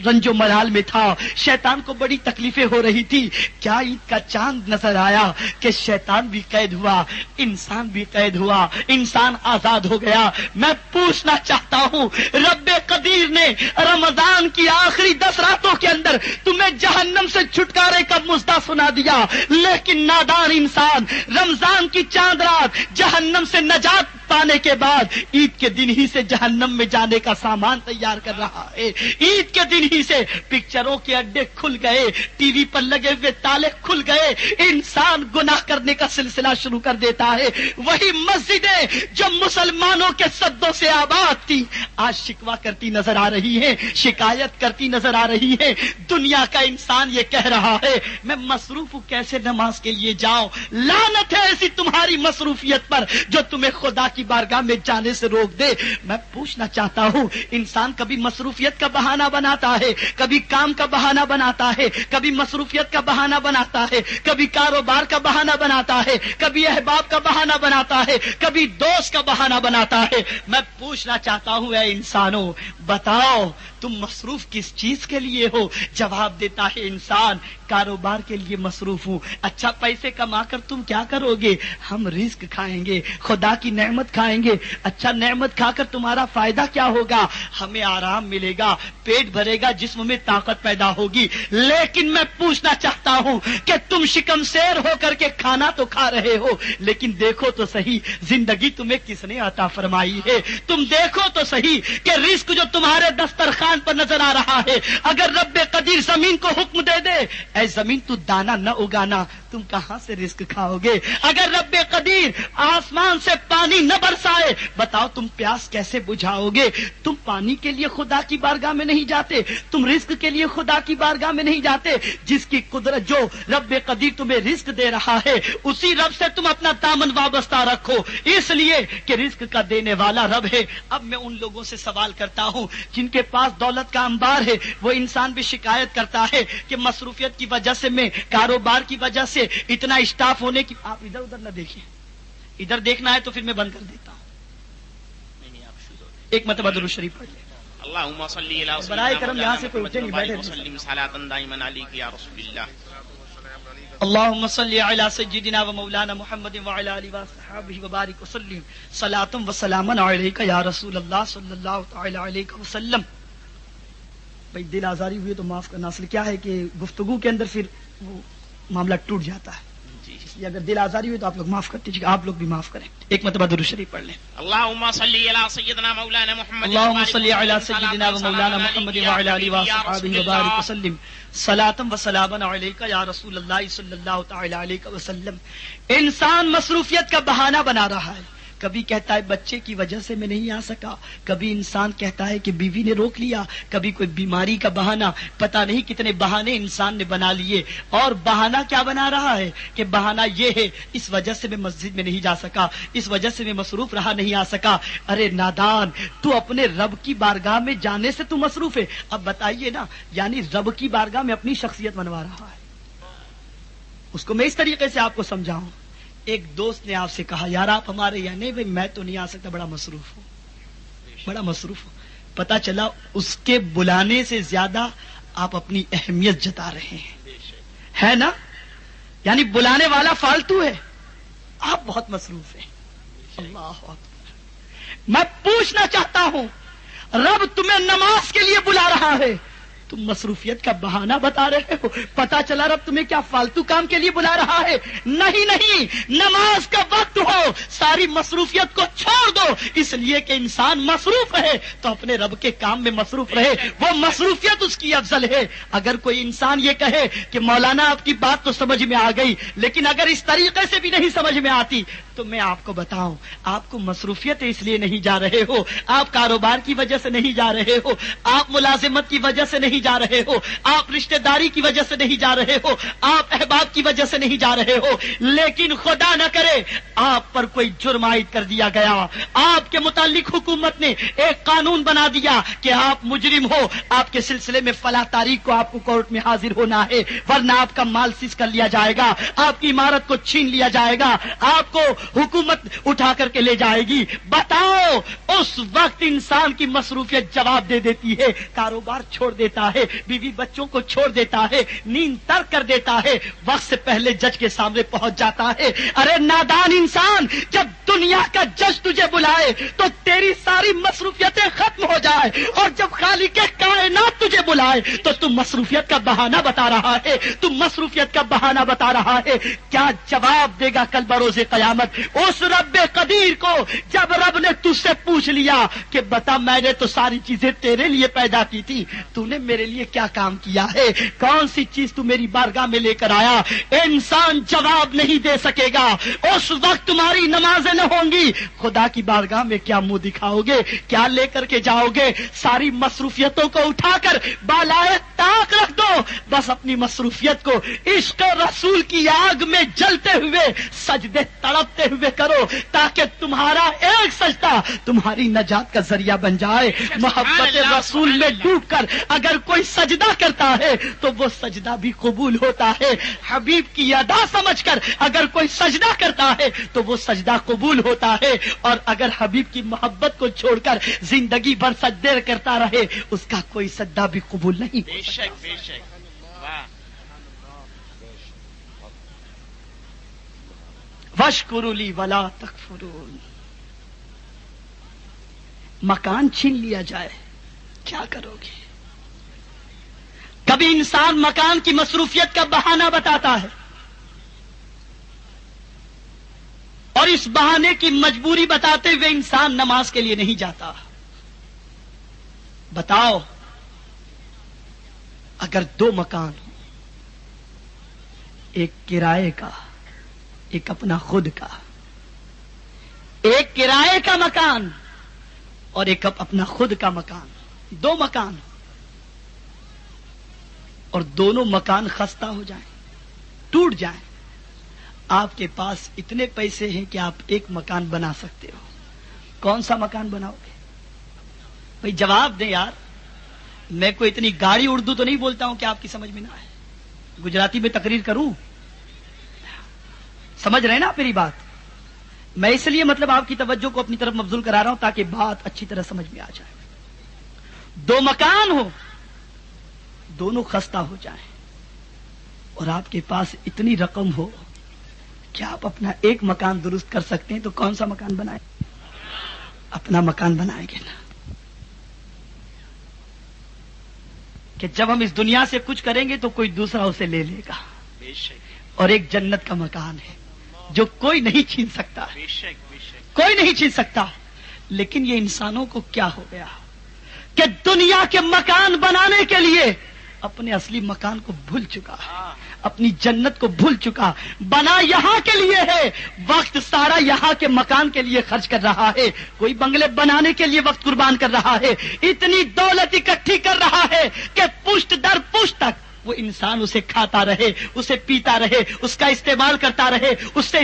رنج و ملال میں تھا، شیطان کو بڑی تکلیفیں ہو رہی تھی۔ کیا عید کا چاند نظر آیا کہ شیطان بھی قید ہوا، انسان بھی قید ہوا، انسان آزاد ہو گیا۔ میں پوچھنا چاہتا ہوں، رب قدیر نے رمضان کی آخری 10 راتوں کے اندر تمہیں جہنم سے چھٹکارے کا مژدہ سنا دیا، لیکن نادان انسان رمضان کی چاند رات جہنم سے نجات پانے کے بعد عید کے دن ہی سے جہنم میں جانے کا سامان تیار کر رہا ہے۔ عید کے دن ہی سے پکچروں کے اڈے کھل گئے، ٹی وی پر لگے ہوئے تالے کھل گئے، انسان گناہ کرنے کا سلسلہ شروع کر دیتا ہے۔ وہی مسجدیں جو مسلمانوں کے صدوں سے آباد تھی آج شکوہ کرتی نظر آ رہی ہیں، شکایت کرتی نظر آ رہی ہیں۔ دنیا کا انسان یہ کہہ رہا ہے میں مصروف ہوں، کیسے نماز کے لیے جاؤں؟ لعنت ہے ایسی تمہاری مصروفیت پر جو تمہیں خدا کی بارگاہ میں جانے سے روک دے۔ میں پوچھنا چاہتا ہوں، انسان کبھی مصروفیت کا بہانہ بناتا ہے، کبھی کام کا بہانہ بناتا ہے، کبھی مصروفیت کا بہانہ بناتا ہے، کبھی کاروبار کا بہانہ بناتا ہے، کبھی احباب کا بہانہ بناتا ہے، کبھی دوست کا بہانہ بناتا ہے۔ میں پوچھنا چاہتا ہوں، اے انسانوں بتاؤ تم مصروف کس چیز کے لیے ہو؟ جواب دیتا ہے انسان کاروبار کے لیے مصروف ہوں۔ اچھا پیسے کما کر تم کیا کرو گے؟ ہم رزق کھائیں گے، خدا کی نعمت کھائیں گے۔ اچھا نعمت کھا کر تمہارا فائدہ کیا ہوگا؟ ہمیں آرام ملے گا، پیٹ بھرے گا، جسم میں طاقت پیدا ہوگی۔ لیکن میں پوچھنا چاہتا ہوں کہ تم شکم سیر ہو کر کے کھانا تو کھا رہے ہو، لیکن دیکھو تو صحیح زندگی تمہیں کس نے عطا فرمائی ہے؟ تم دیکھو تو صحیح کہ رزق جو تمہارے دسترخوان پر نظر آ رہا ہے، اگر رب قدیر زمین کو حکم دے دے اے زمین تو دانا نہ اگانا، تم کہاں سے رزق کھاؤ گے؟ اگر رب قدیر آسمان سے پانی نہ برسائے، بتاؤ تم پیاس کیسے بجھاؤ گے؟ تم پانی کے لیے خدا کی بارگاہ میں نہیں جاتے، تم رزق کے لیے خدا کی بارگاہ میں نہیں جاتے۔ جس کی قدرت جو رب قدیر تمہیں رزق دے رہا ہے اسی رب سے تم اپنا دامن وابستہ رکھو، اس لیے کہ رزق کا دینے والا رب ہے۔ اب میں ان لوگوں سے سوال کرتا ہوں جن کے پاس دولت کا انبار ہے، وہ انسان بھی شکایت کرتا ہے کہ مصروفیت کی وجہ سے، میں کاروبار کی وجہ سے، اتنا اسٹاف ہونے کی۔ آپ ادھر ادھر نہ دیکھیں، ادھر دیکھنا ہے تو پھر میں بند کر دیتا ہوں۔ ایک مرتبہ درود شریف پڑھ لیں۔ اللہم صلی علی برائے کرم یہاں سے کوئی اٹھے نہیں، بیٹھے وسلم صلاۃ دائما علیک یا رسول اللہ۔ اللهم صل على سيدنا ومولانا محمد وعلى آله وصحبه وبارك وسلم صلاة وسلاما عليك يا رسول الله صلی اللہ تعالی علیہ وسلم۔ بھائی دل آزاری ہوئی تو معاف کرنا، اصل کیا ہے کہ گفتگو کے اندر پھر وہ معاملہ ٹوٹ جاتا ہے، اس لیے اگر دل آزاری ہوئی تو آپ لوگ معاف کر دیجیے، آپ لوگ بھی معاف کریں۔ ایک مرتبہ درود شریف پڑھ لیں۔ اللہم صلی علی سیدنا مولانا محمد اللهم صل على سيدنا ومولانا محمد وعلى آله وصحبه وبارك وسلم صلاة وسلاما عليك يا رسول اللہ صلی اللہ تعالی علیہ وسلم۔ انسان مصروفیت کا بہانہ بنا رہا ہے، کبھی کہتا ہے بچے کی وجہ سے میں نہیں آ سکا، کبھی انسان کہتا ہے کہ بیوی نے روک لیا، کبھی کوئی بیماری کا بہانہ، پتہ نہیں کتنے بہانے انسان نے بنا لیے۔ اور بہانہ کیا بنا رہا ہے کہ بہانہ یہ ہے اس وجہ سے میں مسجد میں نہیں جا سکا، اس وجہ سے میں مصروف رہا نہیں آ سکا۔ ارے نادان، تو اپنے رب کی بارگاہ میں جانے سے تو مصروف ہے، اب بتائیے نا، یعنی رب کی بارگاہ میں اپنی شخصیت بنوا رہا ہے۔ اس کو میں اس طریقے سے آپ کو سمجھاؤں، ایک دوست نے آپ سے کہا یار آپ ہمارے یہاں، نہیں بھائی میں تو نہیں آ سکتا، بڑا مصروف ہوں، بڑا مصروف ہوں۔ پتا چلا اس کے بلانے سے زیادہ آپ اپنی اہمیت جتا رہے ہیں، ہے نا؟ یعنی بلانے والا فالتو ہے، آپ بہت مصروف ہیں۔ اللہ اکبر۔ میں پوچھنا چاہتا ہوں، رب تمہیں نماز کے لیے بلا رہا ہے، تم مصروفیت کا بہانہ بتا رہے ہو. پتا چلا رب تمہیں کیا فالتو کام کے لیے بلا رہا ہے. نہیں, نماز کا وقت ہو, ساری مصروفیت کو چھوڑ دو. اس لیے کہ انسان مصروف ہے تو اپنے رب کے کام میں مصروف رہے, وہ مصروفیت اس کی افضل ہے. اگر کوئی انسان یہ کہے کہ مولانا آپ کی بات تو سمجھ میں آ گئی, لیکن اگر اس طریقے سے بھی نہیں سمجھ میں آتی تو میں آپ کو بتاؤں, آپ کو مصروفیت اس لیے نہیں جا رہے ہو, آپ کاروبار کی وجہ سے نہیں جا رہے ہو, آپ ملازمت کی وجہ سے نہیں جا رہے ہو, آپ رشتہ داری کی وجہ سے نہیں جا رہے ہو, آپ احباب کی وجہ سے نہیں جا رہے ہو, لیکن خدا نہ کرے آپ پر کوئی جرم عائد کر دیا گیا, آپ کے متعلق حکومت نے ایک قانون بنا دیا کہ آپ مجرم ہو, آپ کے سلسلے میں فلاں تاریخ کو آپ کو کورٹ میں حاضر ہونا ہے, ورنہ آپ کا مال سیز کر لیا جائے گا, آپ کی عمارت کو چھین لیا جائے گا, آپ کو حکومت اٹھا کر کے لے جائے گی. بتاؤ اس وقت انسان کی مصروفیت جواب دے دیتی ہے, کاروبار چھوڑ دیتا ہے, بیوی بچوں کو چھوڑ دیتا ہے, نیند ترک کر دیتا ہے, وقت سے پہلے جج کے سامنے پہنچ جاتا ہے. ارے نادان انسان, جب دنیا کا جج تجھے بلائے تو تیری ساری مصروفیتیں ختم ہو جائے, اور جب خالق کائنات تجھے بلائے تو تم مصروفیت کا بہانہ بتا رہا ہے, تم مصروفیت کا بہانہ بتا رہا ہے. کیا جواب دے گا کل بروز قیامت اس رب قدیر کو جب رب نے تجھ سے پوچھ لیا کہ بتا میں نے تو ساری چیزیں تیرے لیے پیدا کی تھی, تو نے میرے لیے کیا کام کیا ہے, کون سی چیز تو میری بارگاہ میں لے کر آیا؟ انسان جواب نہیں دے سکے گا. اس وقت تمہاری نمازیں نہ ہوں گی, خدا کی بارگاہ میں کیا منہ دکھاؤ گے, کیا لے کر کے جاؤ گے؟ ساری مصروفیتوں کو اٹھا کر بالائے طاق رکھ دو, بس اپنی مصروفیت کو عشق رسول کی آگ میں جلتے ہوئے سجدے تڑپتے ہوئے کرو, تاکہ تمہارا ایک سجدہ تمہاری نجات کا ذریعہ بن جائے. محبت رسول میں ڈوب کر اگر کوئی سجدہ کرتا ہے تو وہ سجدہ بھی قبول ہوتا ہے. حبیب کی ادا سمجھ کر اگر کوئی سجدہ کرتا ہے تو وہ سجدہ قبول ہوتا ہے, اور اگر حبیب کی محبت کو چھوڑ کر زندگی بھر سجدے کرتا رہے اس کا کوئی سجدہ بھی قبول نہیں. بے شک, بے شک. واشکروا لی ولا تکفرون. مکان چھین لیا جائے کیا کرو گے؟ کبھی انسان مکان کی مصروفیت کا بہانہ بتاتا ہے اور اس بہانے کی مجبوری بتاتے ہوئے انسان نماز کے لیے نہیں جاتا. بتاؤ اگر دو مکان ہو, ایک کرائے کا ایک اپنا خود کا, ایک کرائے کا مکان اور ایک اپنا خود کا مکان, دو مکان, اور دونوں مکان خستہ ہو جائیں, ٹوٹ جائیں, آپ کے پاس اتنے پیسے ہیں کہ آپ ایک مکان بنا سکتے ہو, کون سا مکان بناؤ گے؟ بھئی جواب دیں یار. میں کوئی اتنی گاڑی اردو تو نہیں بولتا ہوں کہ آپ کی سمجھ میں نہ آئے, گجراتی میں تقریر کروں, سمجھ رہے نا آپ میری بات؟ میں اس لیے مطلب آپ کی توجہ کو اپنی طرف مبذول کرا رہا ہوں تاکہ بات اچھی طرح سمجھ میں آ جائے. دو مکان ہو, دونوں خستہ ہو جائیں, اور آپ کے پاس اتنی رقم ہو کہ آپ اپنا ایک مکان درست کر سکتے ہیں, تو کون سا مکان بنائیں؟ اپنا مکان بنائیں گے نا, کہ جب ہم اس دنیا سے کچھ کریں گے تو کوئی دوسرا اسے لے لے گا. اور ایک جنت کا مکان ہے جو کوئی نہیں چھین سکتا, کوئی نہیں چھین سکتا. لیکن یہ انسانوں کو کیا ہو گیا کہ دنیا کے مکان بنانے کے لیے اپنے اصلی مکان کو بھول چکا ہے, اپنی جنت کو بھول چکا. بنا یہاں کے لیے ہے, وقت سارا یہاں کے مکان کے لیے خرچ کر رہا ہے, کوئی بنگلے بنانے کے لیے وقت قربان کر رہا ہے, اتنی دولت اکٹھی کر رہا ہے کہ پشت در پشت تک وہ انسان اسے کھاتا رہے, اسے پیتا رہے, اس کا استعمال کرتا رہے, اس سے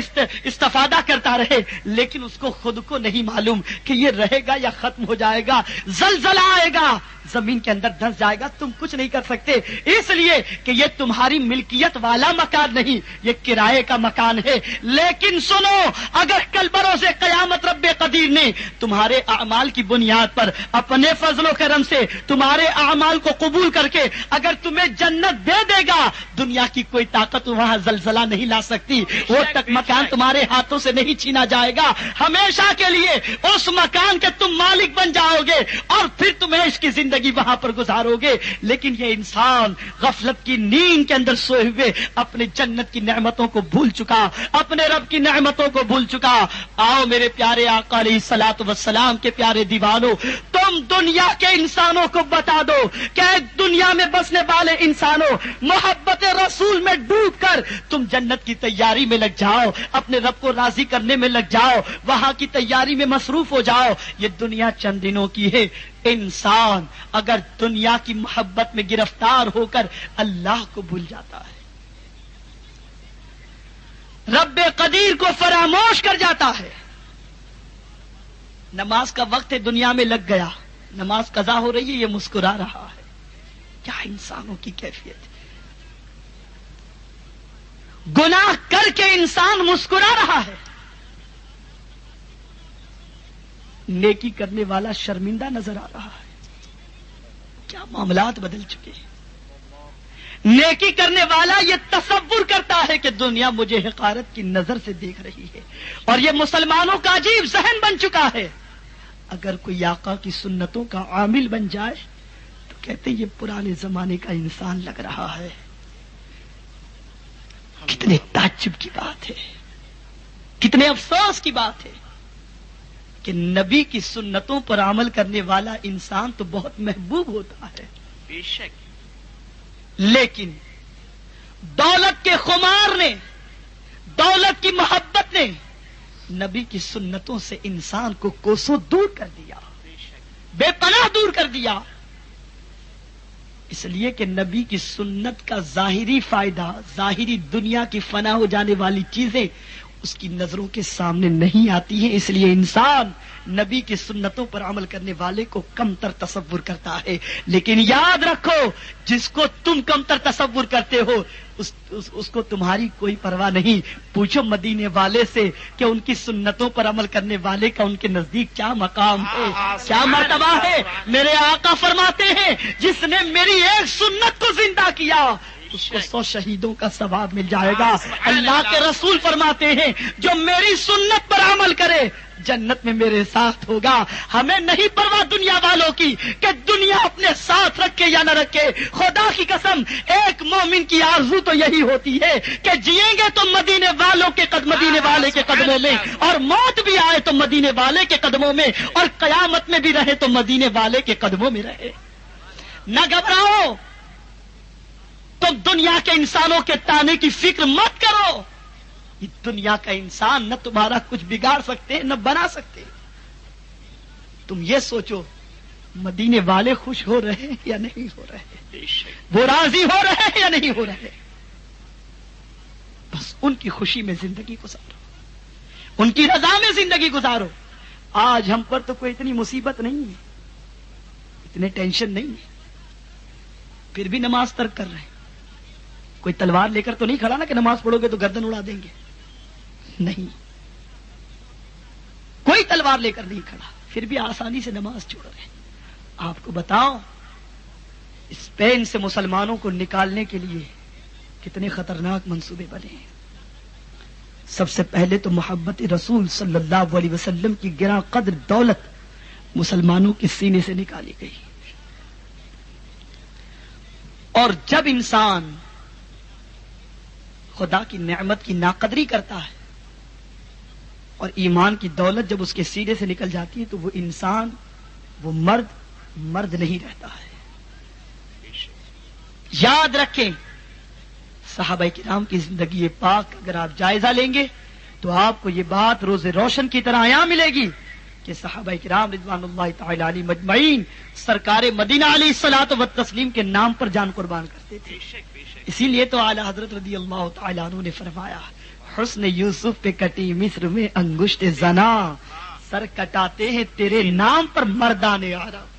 استفادہ کرتا رہے, لیکن اس کو خود کو نہیں معلوم کہ یہ رہے گا یا ختم ہو جائے گا. زلزلہ آئے گا, زمین کے اندر دھنس جائے گا, تم کچھ نہیں کر سکتے, اس لیے کہ یہ تمہاری ملکیت والا مکان نہیں, یہ کرائے کا مکان ہے. لیکن سنو, اگر کل بروز قیامت رب قدیر نے تمہارے اعمال کی بنیاد پر اپنے فضل و کرم سے تمہارے اعمال کو قبول کر کے اگر تمہیں جنت عزت دے دے گا، دنیا کی کوئی طاقت وہاں زلزلہ نہیں لا سکتی، وہ تک مکان تمہارے ہاتھوں سے نہیں چھینا جائے گا، ہمیشہ کے لیے اس مکان کے تم مالک بن جاؤ گے اور پھر تم عیش کی زندگی وہاں پر گزارو گے۔ لیکن یہ انسان غفلت کی نیند کے اندر سوئے ہوئے اپنے جنت کی نعمتوں کو بھول چکا، اپنے رب کی نعمتوں کو بھول چکا۔ آؤ میرے پیارے آقا علیہ الصلوۃ والسلام کے پیارے دیوانوں، تم دنیا کے انسانوں کو بتا دو کہ دنیا میں بسنے والے انسانوں، محبت رسول میں ڈوب کر تم جنت کی تیاری میں لگ جاؤ، اپنے رب کو راضی کرنے میں لگ جاؤ، وہاں کی تیاری میں مصروف ہو جاؤ۔ یہ دنیا چند دنوں کی ہے۔ انسان اگر دنیا کی محبت میں گرفتار ہو کر اللہ کو بھول جاتا ہے، رب قدیر کو فراموش کر جاتا ہے، نماز کا وقت ہے، دنیا میں لگ گیا، نماز قضا ہو رہی ہے، یہ مسکرا رہا ہے۔ کیا انسانوں کی کیفیت ہے! گناہ کر کے انسان مسکرا رہا ہے، نیکی کرنے والا شرمندہ نظر آ رہا ہے۔ کیا معاملات بدل چکے ہیں! نیکی کرنے والا یہ تصور کرتا ہے کہ دنیا مجھے حقارت کی نظر سے دیکھ رہی ہے، اور یہ مسلمانوں کا عجیب ذہن بن چکا ہے۔ اگر کوئی آقا کی سنتوں کا عامل بن جائے تو کہتے ہیں یہ پرانے زمانے کا انسان لگ رہا ہے۔ کتنے تعجب کی بات ہے، کتنے افسوس کی بات ہے کہ نبی کی سنتوں پر عمل کرنے والا انسان تو بہت محبوب ہوتا ہے، بے شک، لیکن دولت کے خمار نے، دولت کی محبت نے نبی کی سنتوں سے انسان کو کوسوں دور کر دیا، بے پناہ دور کر دیا۔ اس لیے کہ نبی کی سنت کا ظاہری فائدہ، ظاہری دنیا کی فنا ہو جانے والی چیزیں اس کی نظروں کے سامنے نہیں آتی ہیں، اس لیے انسان نبی کی سنتوں پر عمل کرنے والے کو کم تر تصور کرتا ہے۔ لیکن یاد رکھو، جس کو تم کم تر تصور کرتے ہو اس کو تمہاری کوئی پرواہ نہیں۔ پوچھو مدینے والے سے کہ ان کی سنتوں پر عمل کرنے والے کا ان کے نزدیک کیا مقام ہے، کیا مرتبہ ہے۔ میرے آقا فرماتے ہیں جس نے میری ایک سنت کو زندہ کیا اس کو 100 شہیدوں کا ثواب مل جائے گا۔ اللہ کے رسول فرماتے ہیں جو میری سنت پر عمل کرے جنت میں میرے ساتھ ہوگا۔ ہمیں نہیں پرواہ دنیا والوں کی کہ دنیا اپنے ساتھ رکھے یا نہ رکھے، خدا کی قسم ایک مومن کی آرزو تو یہی ہوتی ہے کہ جئیں گے تو مدینے والوں کے مدینے والے کے قدموں میں، اور موت بھی آئے تو مدینے والے کے قدموں میں، اور قیامت میں بھی رہے تو مدینے والے کے قدموں میں رہے۔ نہ گھبراؤ، تم دنیا کے انسانوں کے تانے کی فکر مت کرو۔ یہ دنیا کا انسان نہ تمہارا کچھ بگاڑ سکتے نہ بنا سکتے۔ تم یہ سوچو مدینے والے خوش ہو رہے ہیں یا نہیں ہو رہے، وہ راضی ہو رہے ہیں یا نہیں ہو رہے، بس ان کی خوشی میں زندگی گزارو، ان کی رضا میں زندگی گزارو۔ آج ہم پر تو کوئی اتنی مصیبت نہیں ہے، اتنے ٹینشن نہیں ہے، پھر بھی نماز ترک کر رہے ہیں۔ کوئی تلوار لے کر تو نہیں کھڑا نا کہ نماز پڑھو گے تو گردن اڑا دیں گے، نہیں، کوئی تلوار لے کر نہیں کھڑا، پھر بھی آسانی سے نماز چھوڑ رہے ہیں۔ آپ کو بتاؤ اسپین سے مسلمانوں کو نکالنے کے لیے کتنے خطرناک منصوبے بنے ہیں۔ سب سے پہلے تو محبت رسول صلی اللہ علیہ وسلم کی گراں قدر دولت مسلمانوں کے سینے سے نکالی گئی، اور جب انسان خدا کی نعمت کی ناقدری کرتا ہے اور ایمان کی دولت جب اس کے سینے سے نکل جاتی ہے تو وہ انسان، وہ مرد نہیں رہتا ہے۔ یاد رکھیں صحابہ کرام کی زندگی پاک اگر آپ جائزہ لیں گے تو آپ کو یہ بات روز روشن کی طرح عیاں ملے گی کہ صحابہ کرام رضوان اللہ تعالی علیہ مجمعین سرکار مدینہ علیہ الصلوۃ والتسلیم کے نام پر جان قربان کرتے تھے۔ اسی لیے تو اعلی حضرت رضی اللہ تعالی عنہ نے فرمایا حسن یوسف پہ کٹی مصر میں انگشت زنا، سر کٹاتے ہیں تیرے نام پر مردان عرب۔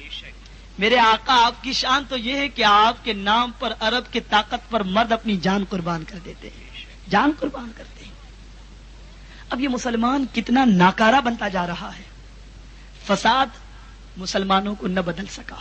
میرے آقا آپ کی شان تو یہ ہے کہ آپ کے نام پر عرب کے طاقت پر مرد اپنی جان قربان کر دیتے ہیں، جان قربان کرتے ہیں۔ اب یہ مسلمان کتنا ناکارہ بنتا جا رہا ہے، فساد مسلمانوں کو نہ بدل سکا۔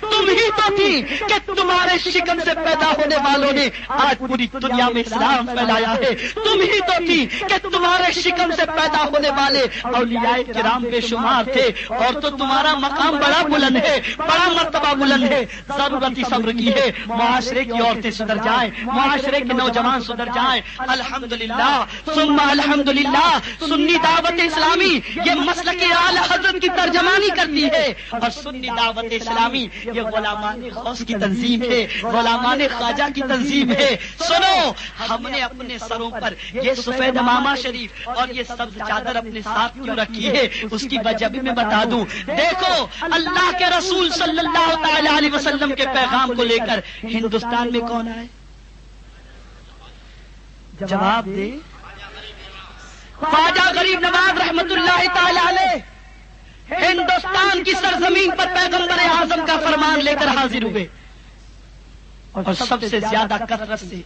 تم ہی تو تھی کہ تمہارے شکم سے پیدا ہونے والوں نے آج پوری دنیا میں اسلام پھیلایا ہے، تم ہی تو تھی کہ تمہارے شکم سے پیدا ہونے والے اولیاء کرام بے شمار تھے، اور تو تمہارا مقام بڑا بلند ہے، بڑا مرتبہ بلند ہے۔ ضرورت ہی صبر کی ہے، معاشرے کی عورتیں سدھر جائیں، معاشرے کے نوجوان سدھر جائیں۔ الحمدللہ ثم الحمدللہ سنی دعوت اسلامی یہ مسلک اعلی حضرت کی ترجمانی کرتی ہے، اور سنی دعوت اسلامی یہ غلامان غوث کی تنظیم ہے، غلامان خواجہ کی تنظیم ہے۔ سنو، ہم نے اپنے سروں پر یہ سفید امامہ شریف اور یہ سبز چادر اپنے ساتھ کیوں رکھی ہے، اس کی وجہ بھی میں بتا دوں۔ دیکھو، اللہ کے رسول صلی اللہ تعالی علیہ وسلم کے پیغام کو لے کر ہندوستان میں کون آئے؟ جواب دے۔ خواجہ غریب نواز رحمت اللہ تعالی علیہ ہندوستان کی سرزمین پر پیغمبر اعظم کا فرمان لے کر حاضر ہوئے، اور سب سے زیادہ کثرت سے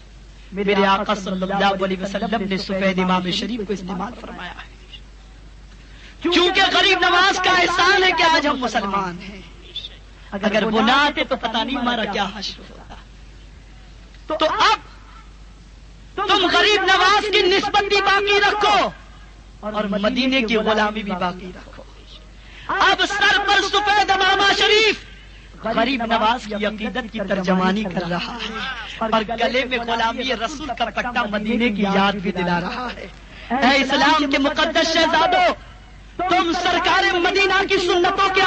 میرے آقا صلی اللہ علیہ وسلم نے سفید امام شریف کو استعمال فرمایا ہے، کیونکہ غریب نواز کا احسان ہے کہ آج ہم مسلمان ہیں۔ اگر وہ نہ آتے تو پتہ نہیں ہمارا کیا حشر ہوتا۔ تو اب تم غریب نواز کی نسبت بھی باقی رکھو اور مدینے کی غلامی بھی باقی رکھو۔ اب سر پر سفید امامہ شریف غریب نواز کی عقیدت کی ترجمانی کر رہا ہے، اور گلے میں غلامی رسول کا پٹا مدینے کی یاد بھی دلا رہا ہے۔ اے اسلام کے مقدس شہزادوں، تم سرکار مدینہ کی سنتوں کے